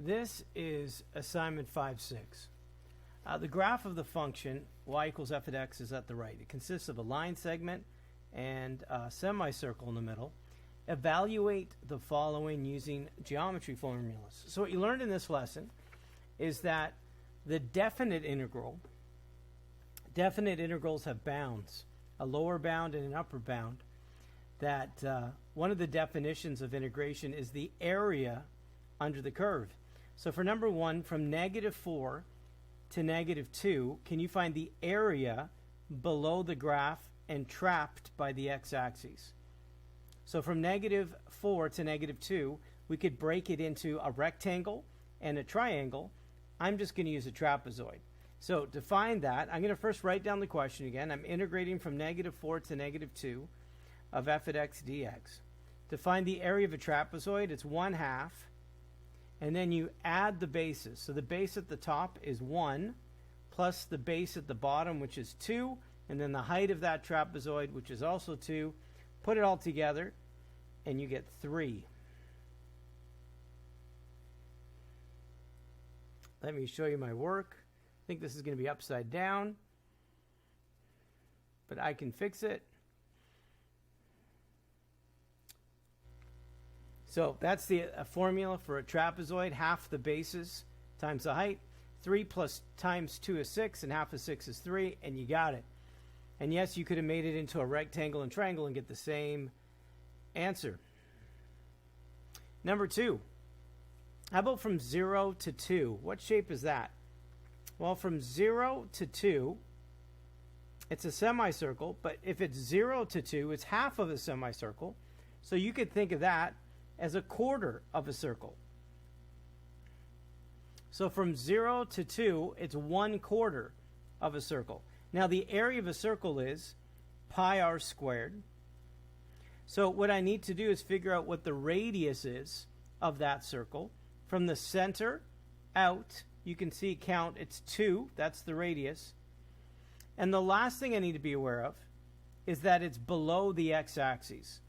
This is assignment 5-6. The graph of the function y equals f of x is at the right. It consists of a line segment and a semicircle in the middle. Evaluate the following using geometry formulas. So what you learned in this lesson is that the definite integrals have bounds, a lower bound and an upper bound. That one of the definitions of integration is the area under the curve. So for number one, from -4 to -2, can you find the area below the graph and trapped by the x-axis? So from -4 to -2, we could break it into a rectangle and a triangle. I'm just going to use a trapezoid. So to find that, I'm going to first write down the question again. I'm integrating from -4 to -2 of f of x dx. To find the area of a trapezoid, it's 1/2. And then you add the bases. So the base at the top is 1, plus the base at the bottom, which is 2, and then the height of that trapezoid, which is also 2. Put it all together, and you get 3. Let me show you my work. I think this is going to be upside down, but I can fix it. So that's the formula for a trapezoid. Half the bases times the height. 3 plus times 2 is 6, and half of 6 is 3, and you got it. And yes, you could have made it into a rectangle and triangle and get the same answer. Number 2. How about from 0 to 2? What shape is that? Well, from 0 to 2, it's a semicircle, but if it's 0 to 2, it's half of a semicircle. So you could think of that as a quarter of a circle. So from 0 to 2, it's 1/4 of a circle. Now the area of a circle is pi r squared. So what I need to do is figure out what the radius is of that circle. From the center out, you can see count, it's 2, that's the radius. And the last thing I need to be aware of is that it's below the x-axis.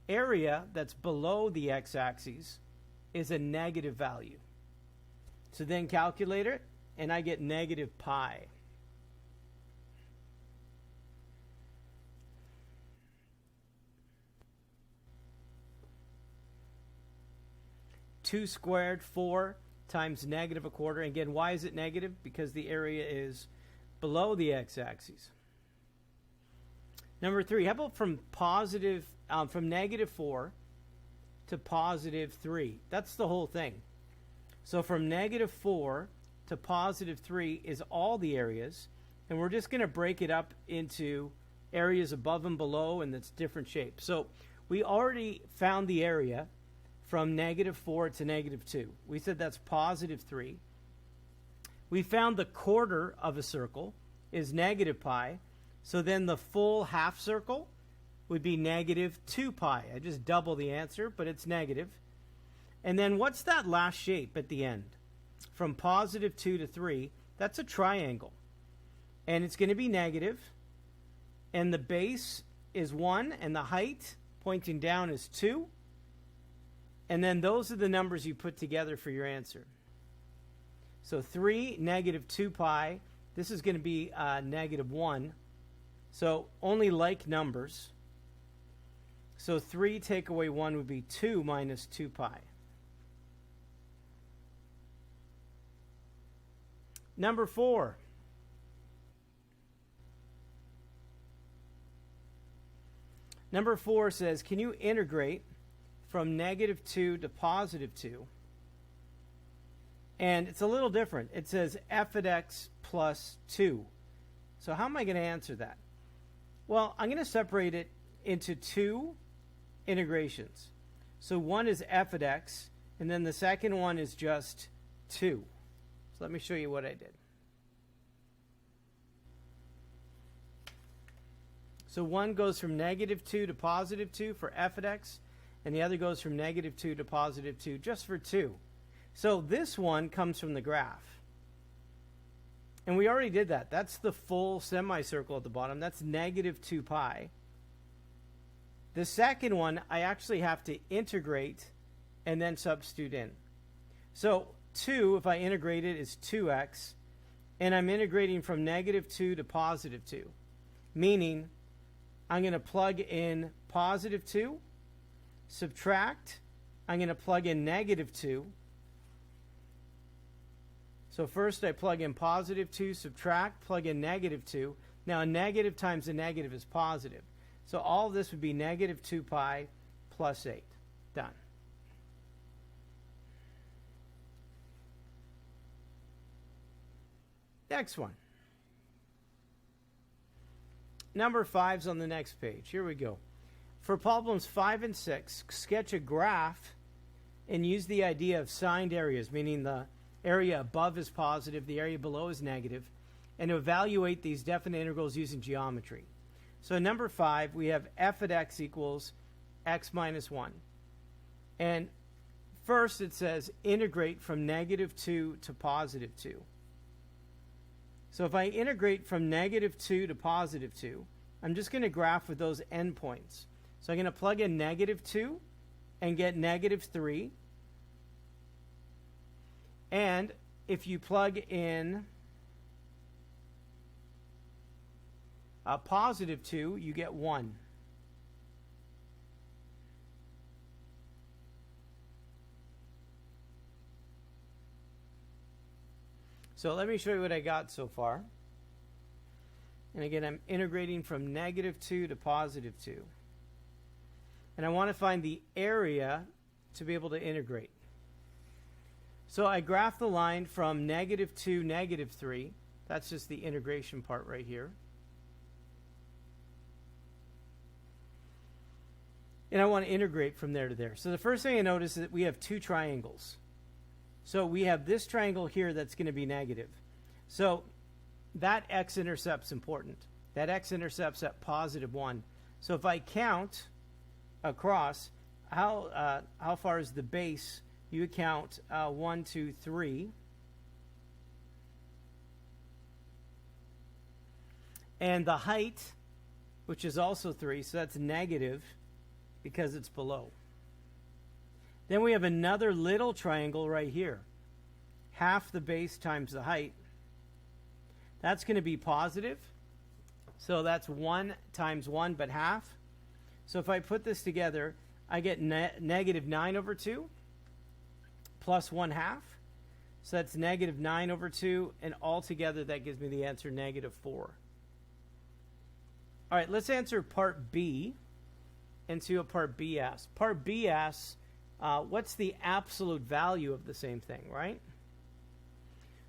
Area that's below the x-axis is a negative value. So then calculate it, and I get negative pi. Two squared, 4 times -1/4. Again, why is it negative? Because the area is below the x-axis. Number 3, how about from -4 to +3? That's the whole thing. So from -4 to +3 is all the areas, and we're just going to break it up into areas above and below, and that's different shapes. So we already found the area from -4 to -2. We said that's +3. We found the quarter of a circle is negative pi. So then the full half circle would be -2 pi. I just double the answer, but it's negative. And then what's that last shape at the end? From +2 to 3, that's a triangle. And it's going to be negative. And the base is 1, and the height pointing down is 2. And then those are the numbers you put together for your answer. So 3, -2 pi. This is going to be -1. So only like numbers. So 3 take away 1 would be 2 minus 2 pi. Number 4. Number 4 says, can you integrate from -2 to +2? And it's a little different. It says f of x plus 2. So how am I going to answer that? Well, I'm going to separate it into 2 integrations. So one is f of x, and then the second one is just 2. So let me show you what I did. So one goes from -2 to +2 for f of x, and the other goes from -2 to +2 just for 2. So this one comes from the graph. And we already did that. That's the full semicircle at the bottom. That's -2 pi. The second one, I actually have to integrate and then substitute in. So 2, if I integrate it, is 2x. And I'm integrating from negative 2 to positive 2. Meaning, I'm going to plug in positive 2, subtract, I'm going to plug in negative 2. So first I plug in positive 2, subtract, plug in negative 2. Now a negative times a negative is positive. So all of this would be negative 2 pi plus 8. Done. Next one. Number 5's on the next page. Here we go. For problems 5 and 6, sketch a graph and use the idea of signed areas, meaning the area above is positive, the area below is negative, and to evaluate these definite integrals using geometry. So number 5, we have f at x equals x minus 1. And first it says integrate from negative 2 to positive 2. So if I integrate from negative 2 to positive 2, I'm just going to graph with those endpoints. So I'm going to plug in negative 2 and get negative 3. And if you plug in a positive 2, you get 1. So let me show you what I got so far. And again, I'm integrating from negative 2 to positive 2. And I want to find the area to be able to integrate. So I graph the line from negative 2, negative 3. That's just the integration part right here. And I want to integrate from there to there. So the first thing I notice is that we have two triangles. So we have this triangle here that's going to be negative. So that x-intercept's important. That x-intercept's at positive 1. So if I count across, how far is the base? You would count 1, 2, 3. And the height, which is also 3, so that's negative because it's below. Then we have another little triangle right here. Half the base times the height. That's going to be positive. So that's 1 times 1, but half. So if I put this together, I get negative 9 over 2 plus 1 half. So that's negative 9 over 2. And altogether, that gives me the answer negative 4. All right, let's answer part B and see what part B asks. Part B asks, what's the absolute value of the same thing, right?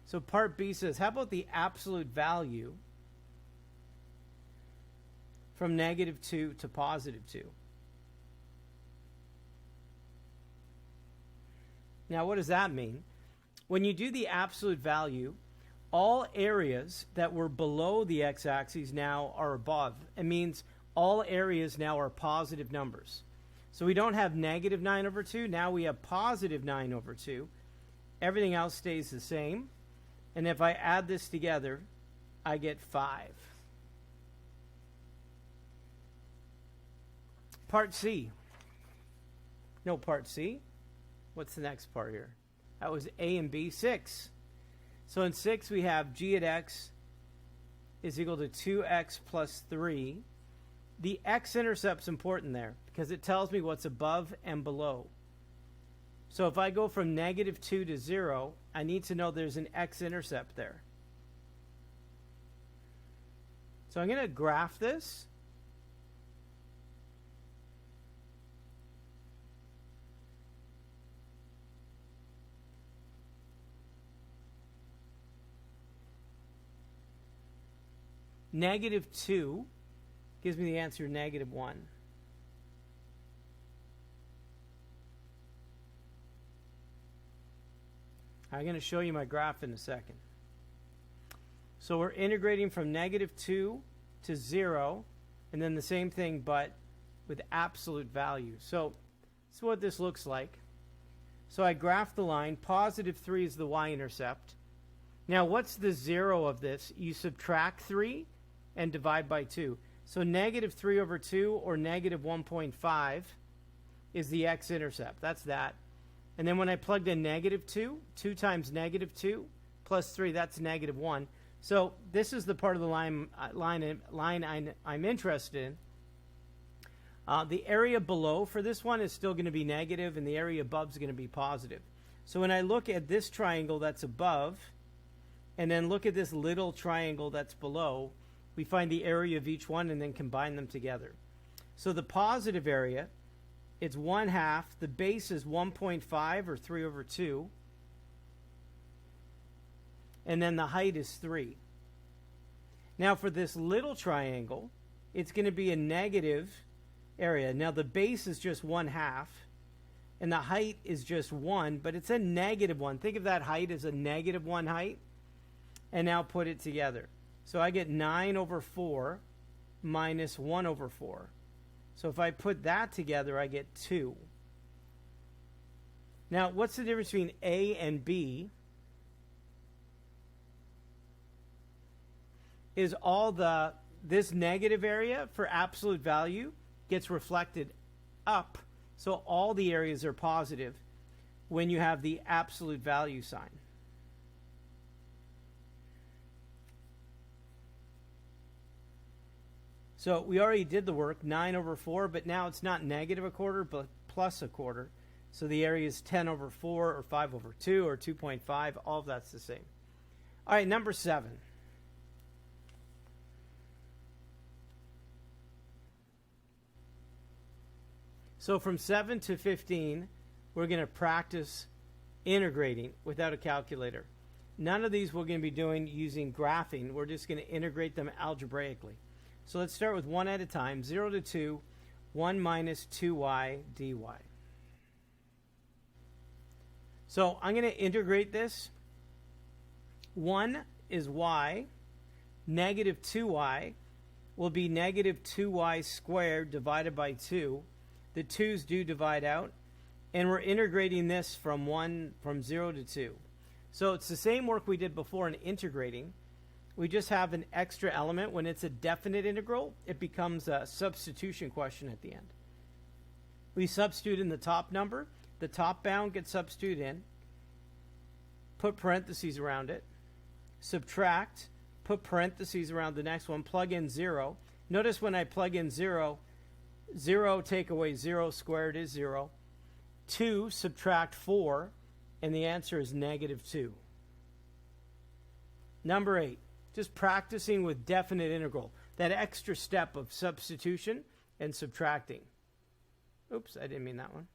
So part B says, how about the absolute value from negative 2 to positive 2? Now, what does that mean? When you do the absolute value, all areas that were below the x-axis now are above. It means all areas now are positive numbers. So we don't have negative 9 over 2. Now we have positive 9 over 2. Everything else stays the same. And if I add this together, I get 5. Part C. No, part C. What's the next part here? That was A and B, 6. So in 6, we have g at x is equal to 2x plus 3. The x-intercept's important there because it tells me what's above and below. So if I go from negative 2 to 0, I need to know there's an x-intercept there. So I'm going to graph this. Negative 2 gives me the answer negative 1. I'm going to show you my graph in a second. So we're integrating from negative 2 to 0, and then the same thing, but with absolute value. So this is what this looks like. So I graph the line. Positive 3 is the y-intercept. Now, what's the 0 of this? You subtract 3 and divide by 2. So negative 3 over 2, or negative 1.5, is the x-intercept. That's that. And then when I plugged in negative 2, 2 times negative 2 plus 3, that's negative 1. So this is the part of the line I'm interested in. The area below for this one is still going to be negative, and the area above is going to be positive. So when I look at this triangle that's above, and then look at this little triangle that's below, we find the area of each one and then combine them together. So the positive area, it's 1/2. The base is 1.5 or 3 over 2. And then the height is 3. Now for this little triangle, it's going to be a negative area. Now the base is just 1/2. And the height is just 1, but it's a negative 1. Think of that height as a negative 1 height. And now put it together. So I get 9 over 4 minus 1 over 4. So if I put that together, I get 2. Now, what's the difference between A and B? Is all this negative area for absolute value gets reflected up. So all the areas are positive when you have the absolute value sign. So we already did the work, 9 over 4, but now it's not negative a quarter, but plus a quarter. So the area is 10 over 4, or 5 over 2, or 2.5. All of that's the same. All right, number 7. So from 7 to 15, we're going to practice integrating without a calculator. None of these we're going to be doing using graphing. We're just going to integrate them algebraically. So let's start with one at a time. 0 to 2, 1 minus 2y dy. So I'm going to integrate this. 1 is y. Negative 2y will be negative 2y squared divided by 2. The 2's do divide out. And we're integrating this from 0 to 2. So it's the same work we did before in integrating. We just have an extra element. When it's a definite integral, it becomes a substitution question at the end. We substitute in the top number. The top bound gets substituted in. Put parentheses around it. Subtract. Put parentheses around the next one. Plug in 0. Notice when I plug in 0, 0 take away 0 squared is 0. 2 subtract 4, and the answer is negative 2. Number 8. Just practicing with definite integral. That extra step of substitution and subtracting. Oops, I didn't mean that one.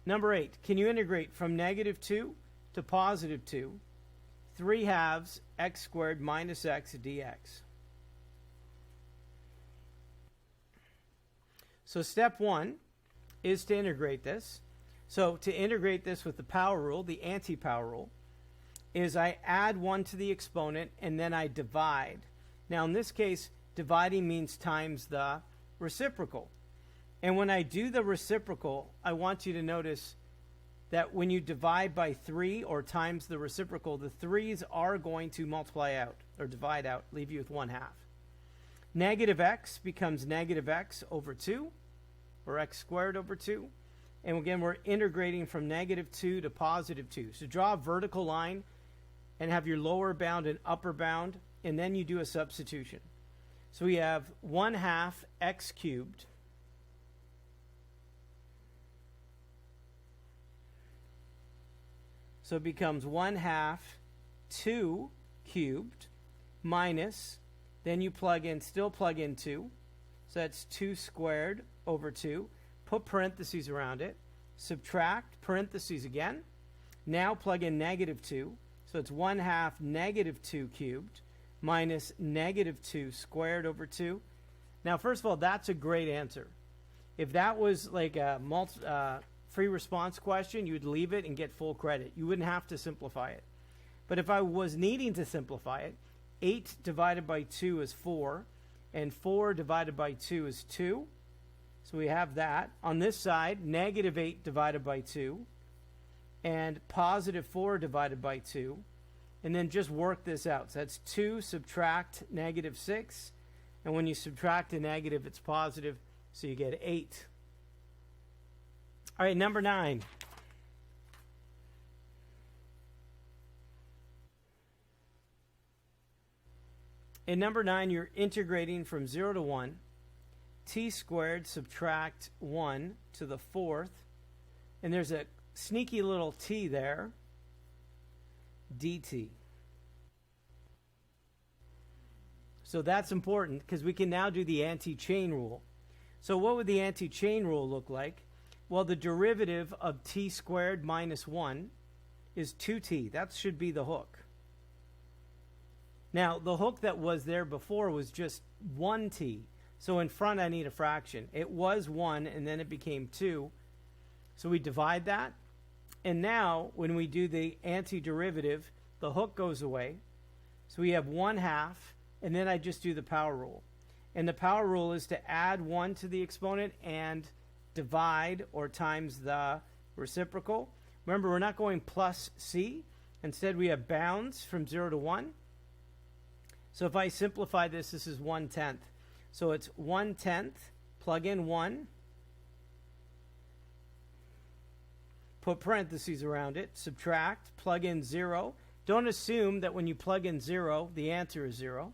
Number 8. Can you integrate from negative 2 to positive 2? 3/2 x squared minus x dx. So step 1 is to integrate this. So to integrate this with the power rule, the anti-power rule, is I add 1 to the exponent and then I divide. Now in this case, dividing means times the reciprocal. And when I do the reciprocal, I want you to notice that when you divide by 3 or times the reciprocal, the 3's are going to multiply out or divide out, leave you with 1/2. Negative x becomes negative x over 2, or x squared over 2. And again, we're integrating from negative 2 to positive 2. So draw a vertical line and have your lower bound and upper bound, and then you do a substitution. So we have 1/2 x cubed so it becomes 1/2 2 cubed minus, then you still plug in 2. So that's 2 squared over 2. Put parentheses around it. Subtract, parentheses again. Now plug in negative 2. So it's 1/2 negative 2 cubed minus negative 2 squared over 2. Now, first of all, that's a great answer. If that was like a free response question, you would leave it and get full credit. You wouldn't have to simplify it. But if I was needing to simplify it, 8 divided by 2 is 4, and 4 divided by 2 is 2. So we have that. On this side, negative 8 divided by 2, and positive 4 divided by 2, and then just work this out. So that's 2 subtract negative 6, and when you subtract a negative, it's positive, so you get 8. All right, number 9. In number 9, you're integrating from 0 to 1. T squared subtract 1 to the 4th. And there's a sneaky little t there. dt. So that's important because we can now do the anti-chain rule. So what would the anti-chain rule look like? Well, the derivative of t squared minus 1 is 2t. That should be the hook. Now, the hook that was there before was just 1t. So in front, I need a fraction. It was 1, and then it became 2. So we divide that. And now, when we do the antiderivative, the hook goes away. So we have 1/2, and then I just do the power rule. And the power rule is to add 1 to the exponent and divide or times the reciprocal. Remember, we're not going plus c. Instead, we have bounds from 0 to 1. So if I simplify this, this is 1/10. So it's 1/10, plug in 1, put parentheses around it, subtract, plug in 0. Don't assume that when you plug in 0, the answer is 0.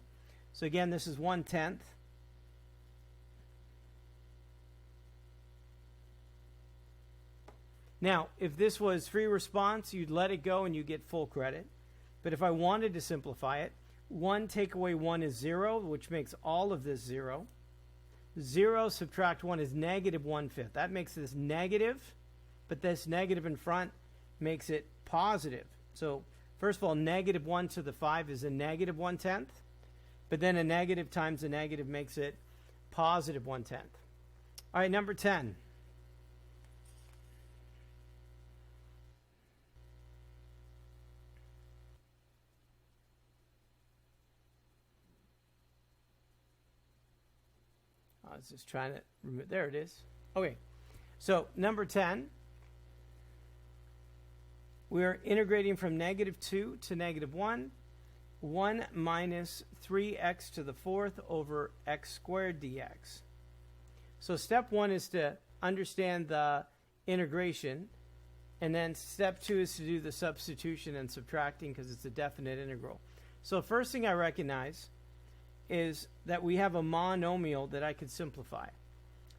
So again, this is 1/10. Now, if this was free response, you'd let it go and you get full credit. But if I wanted to simplify it, 1 take away 1 is 0, which makes all of this 0. 0 subtract 1 is negative 1/5. That makes this negative, but this negative in front makes it positive. So first of all, negative 1 to the 5 is a negative 1/10. But then a negative times a negative makes it positive 1/10. All right, number 10. I was just trying to remove. There it is. Okay, so number 10. We're integrating from negative 2 to negative 1. 1 minus 3x to the 4th over x squared dx. So step 1 is to understand the integration. And then step 2 is to do the substitution and subtracting because it's a definite integral. So first thing I recognize is that we have a monomial that I could simplify.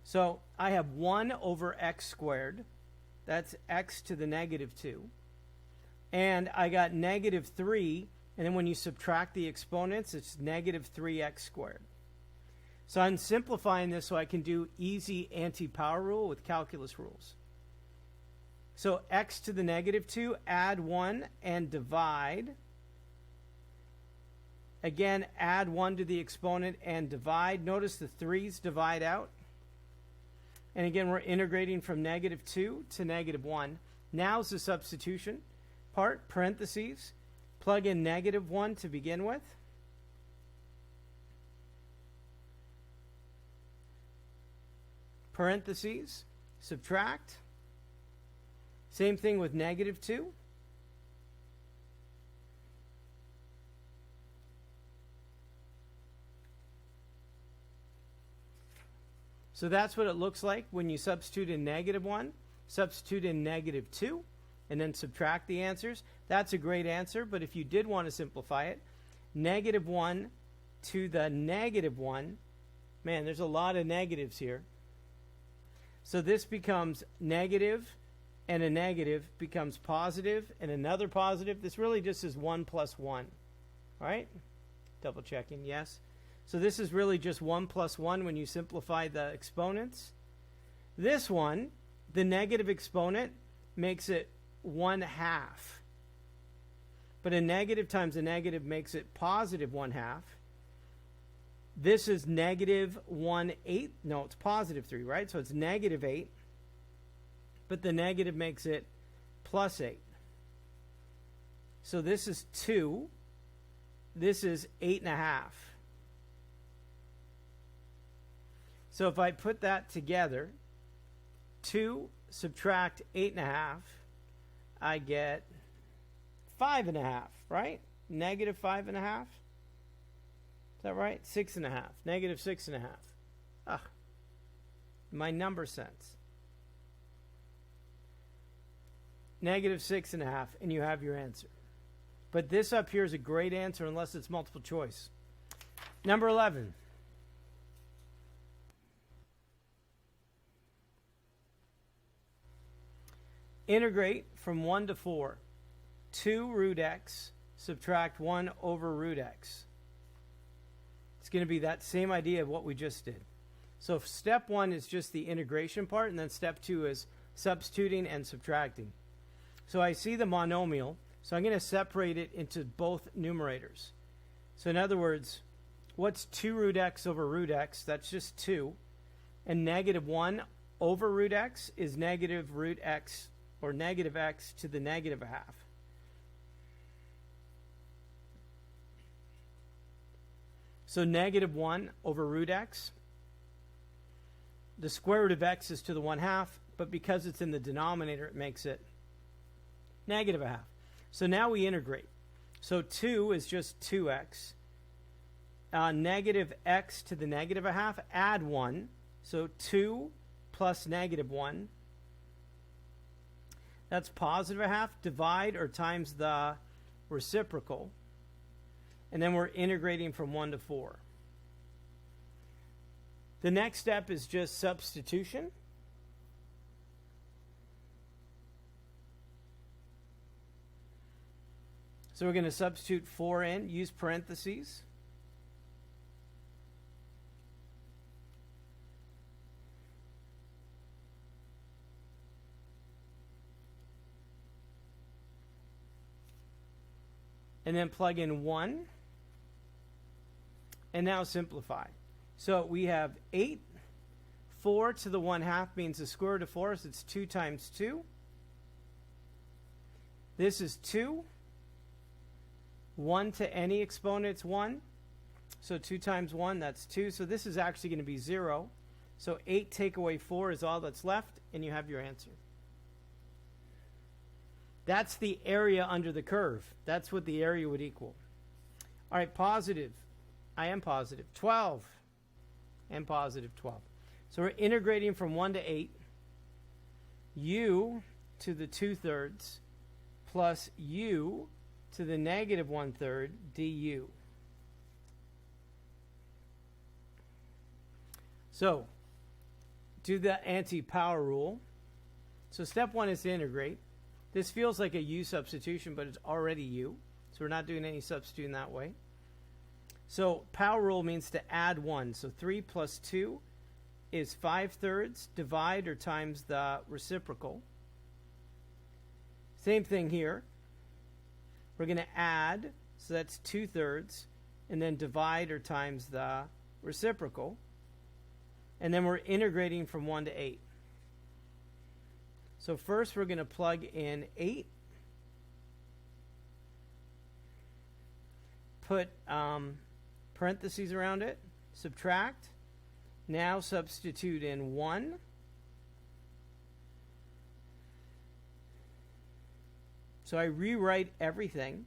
So I have 1 over x squared. That's x to the negative 2. And I got negative 3. And then when you subtract the exponents, it's negative 3x squared. So I'm simplifying this so I can do easy anti-power rule with calculus rules. So x to the negative 2, add 1 and divide. Again, add 1 to the exponent and divide. Notice the 3's divide out. And again, we're integrating from negative 2 to negative 1. Now's the substitution part, parentheses. Plug in negative 1 to begin with. Parentheses, subtract. Same thing with negative 2. So that's what it looks like when you substitute in negative 1, substitute in negative 2, and then subtract the answers. That's a great answer, but if you did want to simplify it, negative 1 to the negative 1, man, there's a lot of negatives here. So this becomes negative, and a negative becomes positive, and another positive. This really just is 1 plus 1, right? Double checking, yes. So this is really just 1 plus 1 when you simplify the exponents. This one, the negative exponent, makes it 1/2. But a negative times a negative makes it positive 1/2. This is negative 1/8. No, it's positive 3, right? So it's negative 8. But the negative makes it plus 8. So this is 2. This is 8.5. So if I put that together, 2 subtract 8.5, I get 5.5, right? Negative 5.5. Is that right? 6.5. Negative 6.5. Ah, my number sense. negative 6.5, and you have your answer. But this up here is a great answer unless it's multiple choice. Number 11. Integrate from 1 to 4. 2 root x, subtract 1 over root x. It's going to be that same idea of what we just did. So step 1 is just the integration part, and then step 2 is substituting and subtracting. So I see the monomial, so I'm going to separate it into both numerators. So in other words, what's 2 root x over root x? That's just 2. And negative 1 over root x is negative root x, or negative x to the negative a half. So negative 1 over root x. The square root of x is to the 1/2, but because it's in the denominator, it makes it negative a half. So now we integrate. So 2 is just 2x. Negative x to the negative a half, add 1. So 2 plus negative 1. That's positive a half. Divide or times the reciprocal. And then we're integrating from 1 to 4. The next step is just substitution. So we're going to substitute 4 in, use parentheses. And then plug in 1. And now simplify. So we have 8. 4 to the 1/2 means the square root of 4, so it's 2 times 2. This is 2. 1 to any exponent, it's 1. So 2 times 1, that's 2. So this is actually going to be 0. So 8 take away 4 is all that's left, and you have your answer. That's the area under the curve. That's what the area would equal. All right, positive. I am positive. 12. And positive 12. So we're integrating from 1 to 8. U to the 2/3 plus u to the negative 1/3 du. So do the anti-power rule. So step 1 is to integrate. This feels like a u substitution, but it's already u. So we're not doing any substituting that way. So power rule means to add 1. So 3 plus 2 is 5/3. Divide or times the reciprocal. Same thing here. We're going to add, so that's 2/3, and then divide or times the reciprocal. And then we're integrating from 1 to 8. So first we're going to plug in 8. Put parentheses around it. Subtract. Now substitute in 1. So I rewrite everything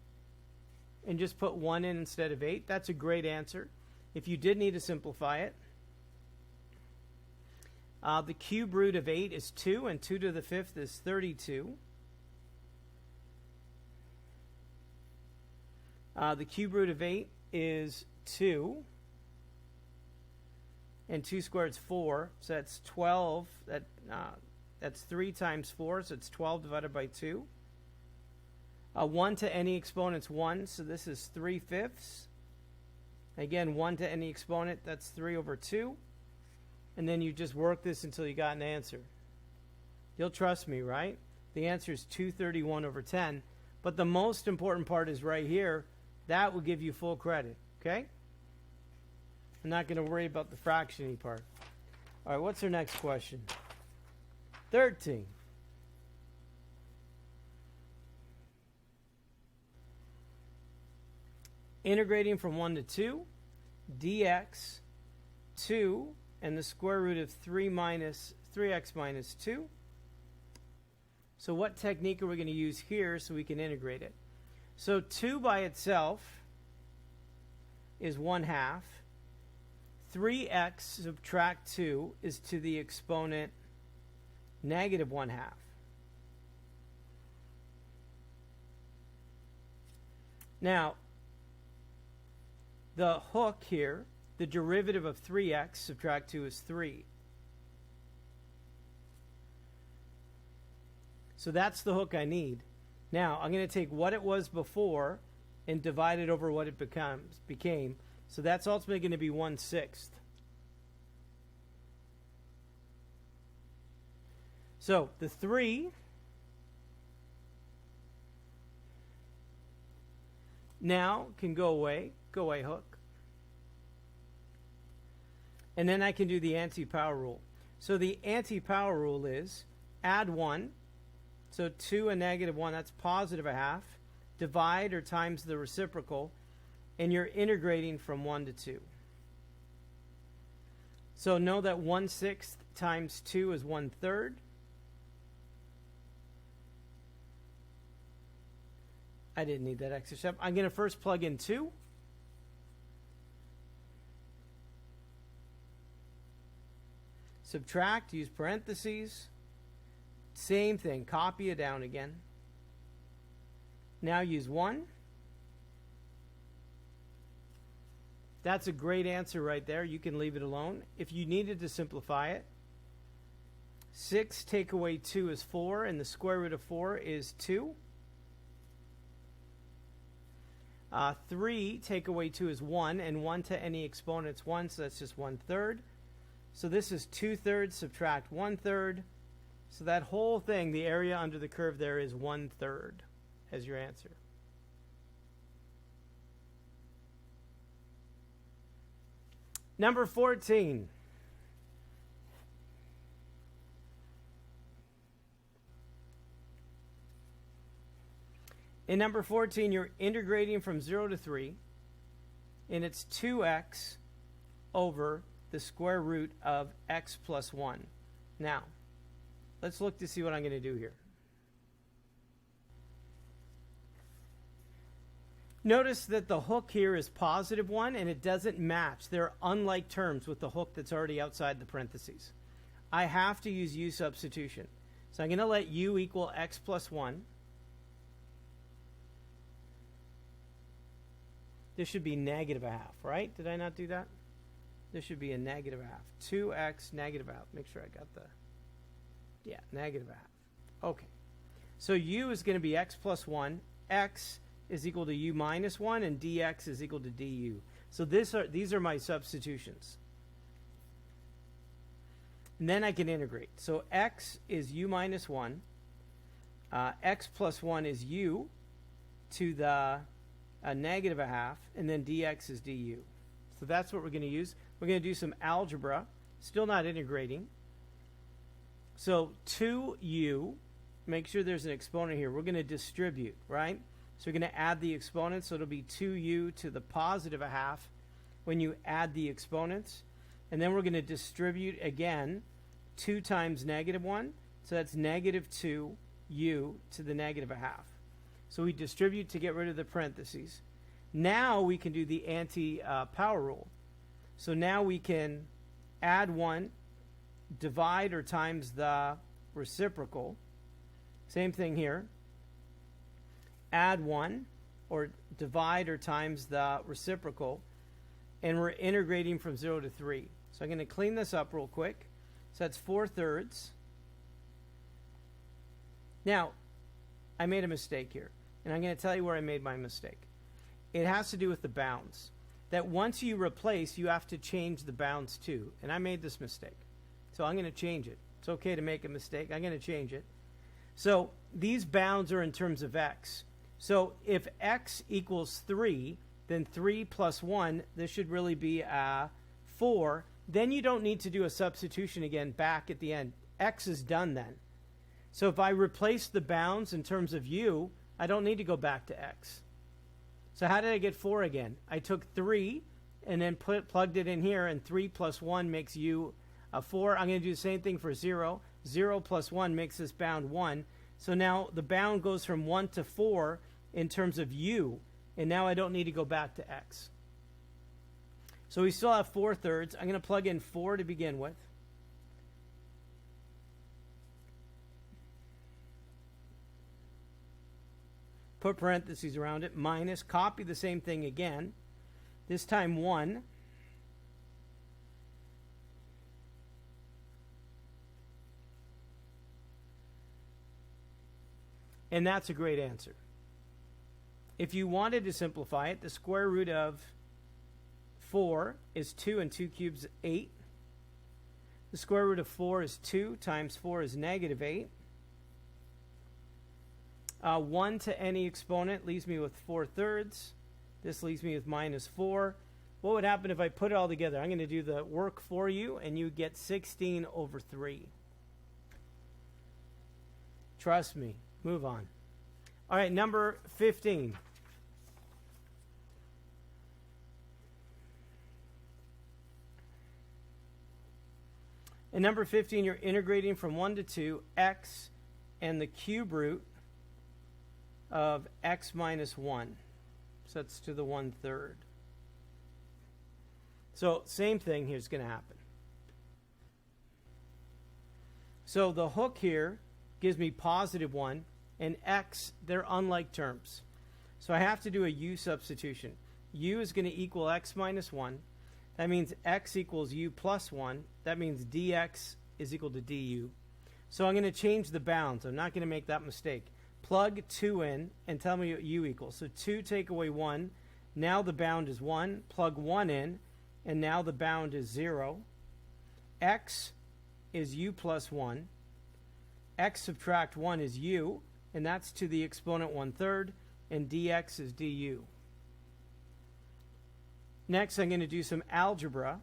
and just put 1 in instead of 8. That's a great answer. If you did need to simplify it, the cube root of 8 is 2, and 2 to the 5th is 32. The cube root of 8 is 2, and 2 squared is 4, so that's 12. That's 3 times 4, so it's 12 divided by 2. 1 to any exponent's 1, so this is 3/5. Again, 1 to any exponent, that's 3 over 2. And then you just work this until you got an answer. You'll trust me, right? The answer is 231 over 10. But the most important part is right here. That will give you full credit, okay? I'm not going to worry about the fractioning part. All right, what's our next question? 13. Integrating from 1 to 2, dx 2 and the square root of 3x minus 2. So what technique are we going to use here so we can integrate it? So 2 by itself is 1/2. 3x subtract 2 is to the exponent negative 1/2. Now, the hook here, the derivative of 3x subtract 2 is 3. So that's the hook I need. Now, I'm going to take what it was before and divide it over what it became. So that's ultimately going to be 1/6. So the 3 now can go away. Go away, hook. And then I can do the anti-power rule. So the anti-power rule is add 1. So 2 and negative 1, that's positive a half. Divide or times the reciprocal. And you're integrating from 1 to 2. So know that 1/6 times 2 is 1/3. I didn't need that extra step. I'm going to first plug in 2. Subtract, use parentheses. Same thing, copy it down again. Now use 1. That's a great answer right there. You can leave it alone. If you needed to simplify it, 6 take away 2 is 4, and the square root of 4 is 2. 3 take away 2 is 1, and 1 to any exponent is 1, so that's just 1/3. So this is 2/3 subtract 1/3. So that whole thing, the area under the curve there is 1/3 as your answer. Number 14. In number 14, you're integrating from 0 to 3, and it's 2x over the square root of x plus 1. Now, let's look to see what I'm going to do here. Notice that the hook here is positive 1, and it doesn't match. They're unlike terms with the hook that's already outside the parentheses. I have to use u substitution. So I'm going to let u equal x plus 1. This should be negative a half, right? Did I not do that? This should be a negative a half. 2x negative a half. Make sure I got the... Yeah, negative a half. Okay. So u is going to be x plus 1. X is equal to u minus 1, and dx is equal to du. So these are my substitutions. And then I can integrate. So x is u minus 1. X plus 1 is u to the negative a half, and then dx is du. So that's what we're going to use. We're going to do some algebra. Still not integrating. So 2u, make sure there's an exponent here. We're going to distribute, right? So we're going to add the exponents, so it'll be 2u to the positive a half when you add the exponents. And then we're going to distribute again 2 times negative 1. So that's negative 2u to the negative a half. So we distribute to get rid of the parentheses. Now we can do the anti-power rule. So now we can add 1, divide or times the reciprocal. Same thing here. Add 1 or divide or times the reciprocal. And we're integrating from 0 to 3. So I'm going to clean this up real quick. So that's 4/3. Now, I made a mistake here. And I'm going to tell you where I made my mistake. It has to do with the bounds. That once you replace, you have to change the bounds too. And I made this mistake. So I'm going to change it. It's okay to make a mistake. I'm going to change it. So these bounds are in terms of x. So if x equals 3, then 3 plus 1, this should really be 4. Then you don't need to do a substitution again back at the end. X is done then. So if I replace the bounds in terms of u, I don't need to go back to x. So how did I get 4 again? I took 3 and then plugged it in here, and 3 plus 1 makes u 4. I'm going to do the same thing for 0. 0 plus 1 makes this bound 1. So now the bound goes from 1 to 4 in terms of u, and now I don't need to go back to x. So we still have 4/3. I'm going to plug in 4 to begin with. put parentheses around it, minus, copy the same thing again, this time 1, and that's a great answer. If you wanted to simplify it, the square root of 4 is 2, and 2 cubes is 8. The square root of 4 is 2 times 4 is negative 8. 1 to any exponent leaves me with 4/3. This leaves me with minus 4. What would happen if I put it all together? I'm going to do the work for you, and you get 16 over 3. Trust me. Move on. All right, number 15. In number 15, you're integrating from 1 to 2, x and the cube root of x minus 1. So that's to the 1/3. So same thing here's going to happen. So the hook here gives me positive 1, and x, they're unlike terms. So I have to do a u substitution. U is going to equal x minus 1. That means x equals u plus 1. That means dx is equal to du. So I'm going to change the bounds. I'm not going to make that mistake. Plug 2 in and tell me what u equals. So 2 take away 1. Now the bound is 1. Plug 1 in, and now the bound is 0. X is u plus 1. X subtract 1 is u, and that's to the exponent 1/3, and dx is du. Next, I'm going to do some algebra.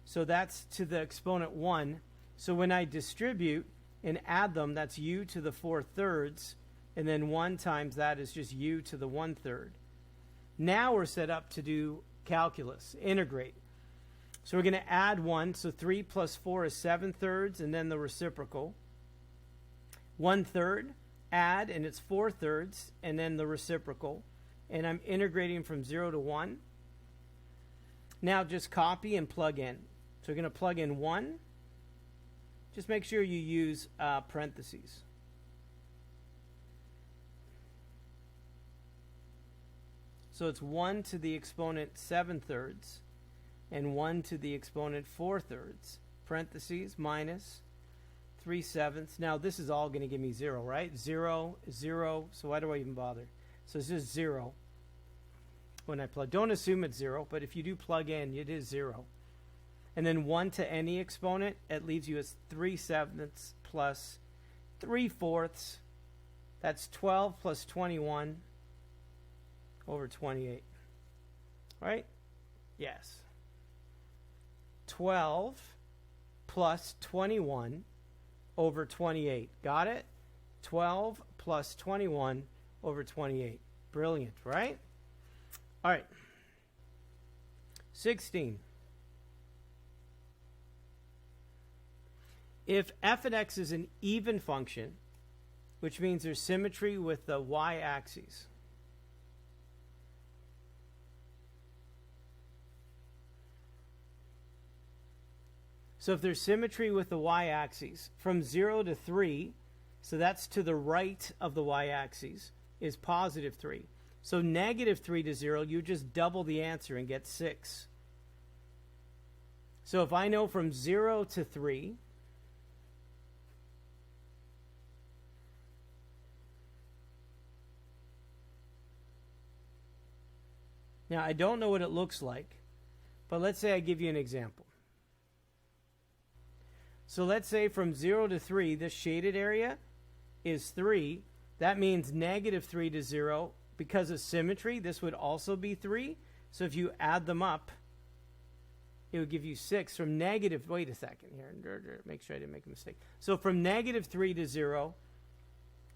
So that's to the exponent 1. So when I distribute and add them, that's u to the 4/3, and then 1 times that is just u to the 1/3. Now we're set up to do calculus, integrate. So we're going to add 1. So 3 plus 4 is 7/3, and then the reciprocal. 1/3, add, and it's 4/3, and then the reciprocal. And I'm integrating from 0 to 1. Now just copy and plug in. So we're going to plug in 1. Just make sure you use parentheses. So it's 1 to the exponent 7/3 and 1 to the exponent 4/3. Parentheses minus 3/7. Now this is all going to give me 0, right? 0, 0. So why do I even bother? So it's just 0. When I plug, don't assume it's 0, but if you do plug in, it is 0. And then 1 to any exponent, it leaves you as 3/7 plus 3/4. That's 12 plus 21 over 28. Right? Yes. 12 plus 21 over 28. Got it? 12 plus 21 over 28. Brilliant, right? All right. 16. If f of x is an even function, which means there's symmetry with the y-axis. So if there's symmetry with the y-axis, from 0 to 3, so that's to the right of the y-axis, is positive 3. So negative 3 to 0, you just double the answer and get 6. So if I know from 0 to 3, now I don't know what it looks like, but let's say I give you an example. So let's say from 0 to 3, this shaded area is 3. That means negative 3 to 0. Because of symmetry, this would also be 3. So if you add them up, it would give you 6 from negative, wait a second here, make sure I didn't make a mistake. So from negative 3 to 0,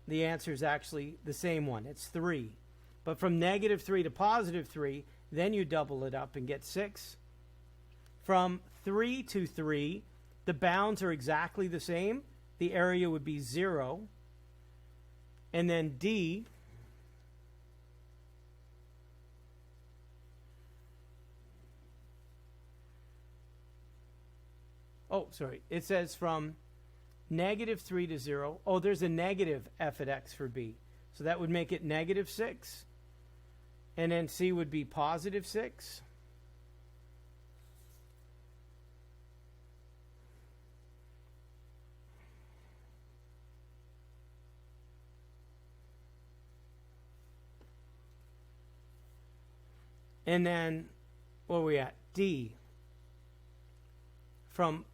the answer is actually the same one. It's 3. But from negative 3 to positive 3, then you double it up and get 6. From 3 to 3, the bounds are exactly the same. The area would be 0. And then D, oh, sorry. It says from negative 3 to 0. Oh, there's a negative f at x for b. So that would make it negative 6. And then C would be positive 6. And then, where are we at? D. From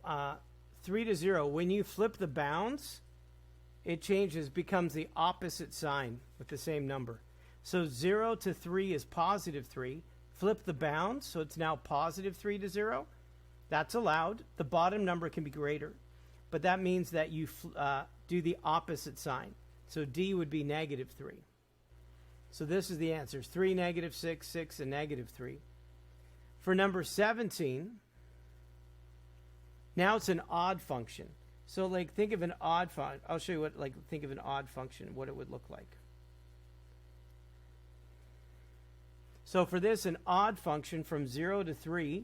3 to 0, when you flip the bounds, it changes, becomes the opposite sign with the same number. So 0 to 3 is positive 3. Flip the bounds, so it's now positive 3 to 0. That's allowed. The bottom number can be greater, but that means that you do the opposite sign. So D would be negative 3. So this is the answers: 3, negative 6, 6, and negative 3. For number 17, now it's an odd function. So like think of an odd function. I'll show you what, like think of an odd function, what it would look like. So for this, an odd function from 0 to 3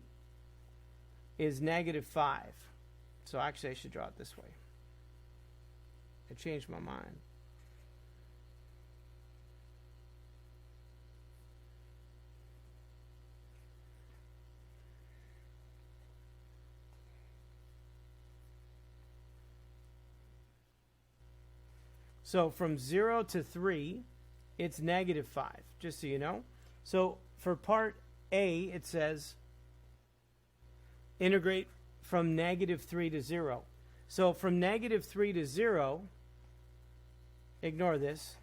is negative 5. So actually I should draw it this way. I changed my mind. So from 0 to 3, it's negative 5, just so you know. So for part A, it says integrate from negative 3 to 0. So from negative 3 to 0, ignore this.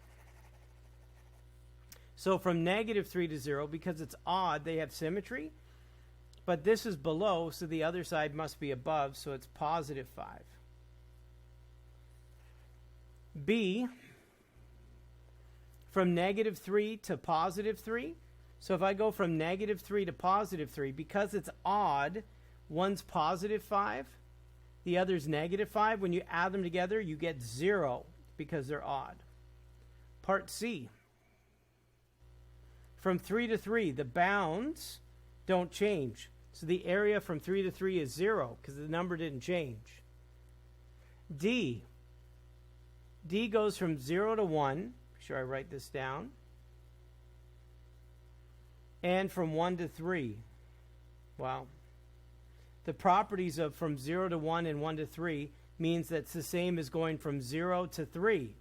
So from negative 3 to 0, because it's odd, they have symmetry. But this is below, so the other side must be above, so it's positive 5. B, from negative 3 to positive 3. So if I go from negative 3 to positive 3, because it's odd, one's positive 5, the other's negative 5. When you add them together, you get 0 because they're odd. Part C, from 3 to 3, the bounds don't change. So the area from 3 to 3 is 0 because the number didn't change. D goes from 0 to 1. Make sure I write this down. And from 1 to 3. Wow. The properties of from 0 to 1 and 1 to 3 means that's the same as going from 0 to 3.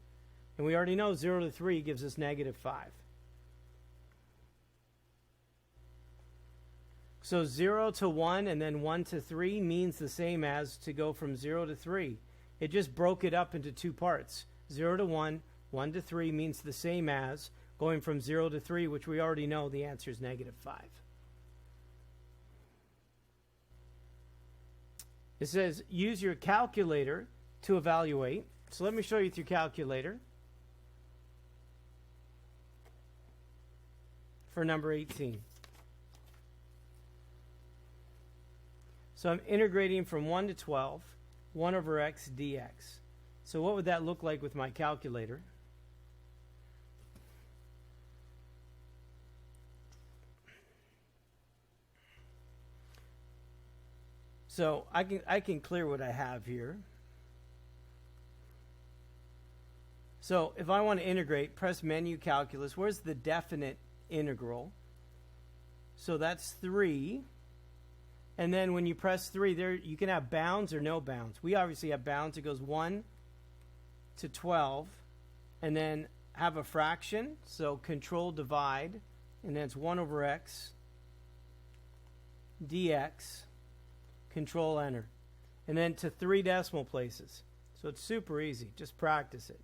And we already know 0 to 3 gives us negative 5. So 0 to 1 and then 1 to 3 means the same as to go from 0 to 3. It just broke it up into two parts. 0 to 1, 1 to 3 means the same as going from 0 to 3, which we already know the answer is negative 5. It says use your calculator to evaluate. So let me show you with your calculator for number 18. So I'm integrating from 1 to 12, 1 over x dx. So what would that look like with my calculator? So I can clear what I have here. So if I want to integrate, press menu calculus. Where's the definite integral? So that's 3. And then when you press 3, there you can have bounds or no bounds. We obviously have bounds. It goes 1 to 12. And then have a fraction. So control divide. And then it's 1 over x dx. Control enter. And then to 3 decimal places. So it's super easy. Just practice it.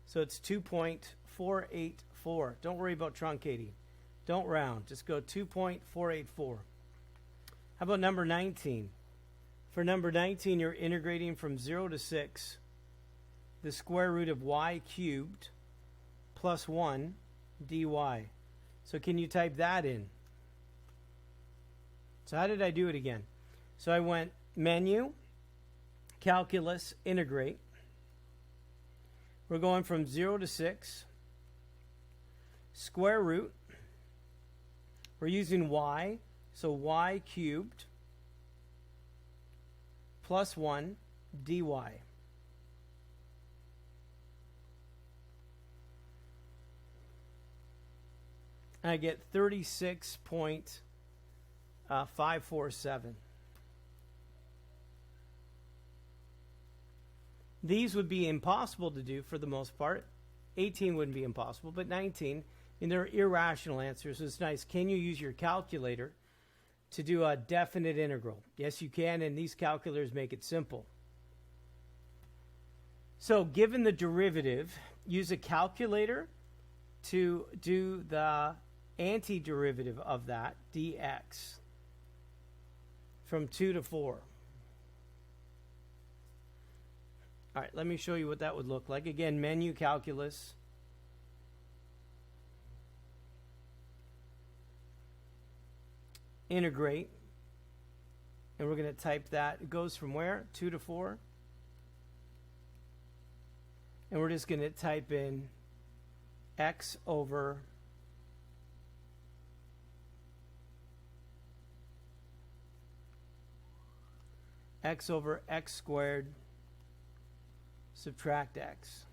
So it's 2.484. Don't worry about truncating. Don't round. Just go 2.484. How about number 19? For number 19, you're integrating from 0 to 6. The square root of y cubed plus 1 dy. So can you type that in? So how did I do it again? So I went menu, calculus, integrate. We're going from 0 to 6. Square root. We're using y, so y cubed plus 1 dy. I get 36.547. These would be impossible to do for the most part. 18 wouldn't be impossible, but 19, and they're irrational answers. So it's nice. Can you use your calculator to do a definite integral? Yes, you can, and these calculators make it simple. So given the derivative, use a calculator to do the antiderivative of that, dx, from 2 to 4. All right, let me show you what that would look like. Again, menu calculus. Integrate. And we're going to type that. It goes from where? 2 to 4. And we're just going to type in x over x squared subtract x.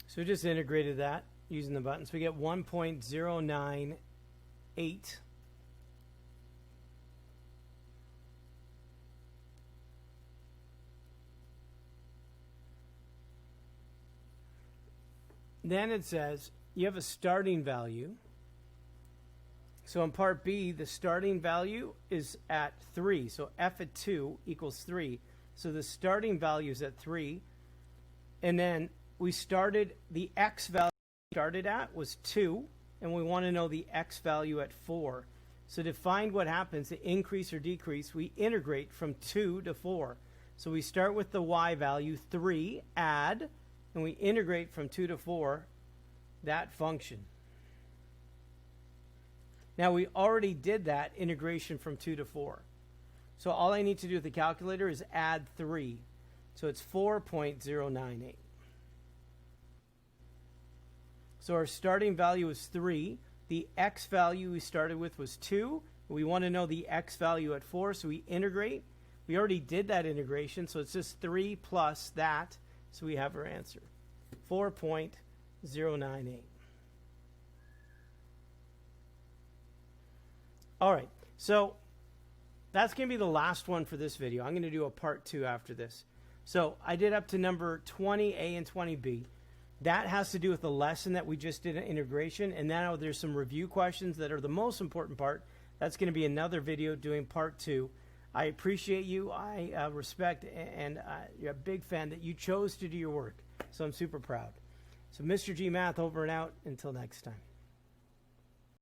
So we just integrated that using the buttons. We get 1.098. Then it says you have a starting value. So in part B, the starting value is at 3. So f at 2 equals 3. So the starting value is at 3. And then we started, the x value we started at was 2. And we want to know the x value at 4. So to find what happens, the increase or decrease, we integrate from 2 to 4. So we start with the y value, 3, add, and we integrate from 2 to 4 that function. Now we already did that integration from 2 to 4. So all I need to do with the calculator is add 3. So it's 4.098. So our starting value is 3. The x value we started with was 2. We want to know the x value at 4, so we integrate. We already did that integration, so it's just 3 plus that. So we have our answer, 4.098. All right, so that's going to be the last one for this video. I'm going to do a part 2 after this. So I did up to number 20A and 20B. That has to do with the lesson that we just did in integration. And now there's some review questions that are the most important part. That's going to be another video doing part 2. I appreciate you. I respect and you're a big fan that you chose to do your work. So I'm super proud. So Mr. G Math over and out. Until next time.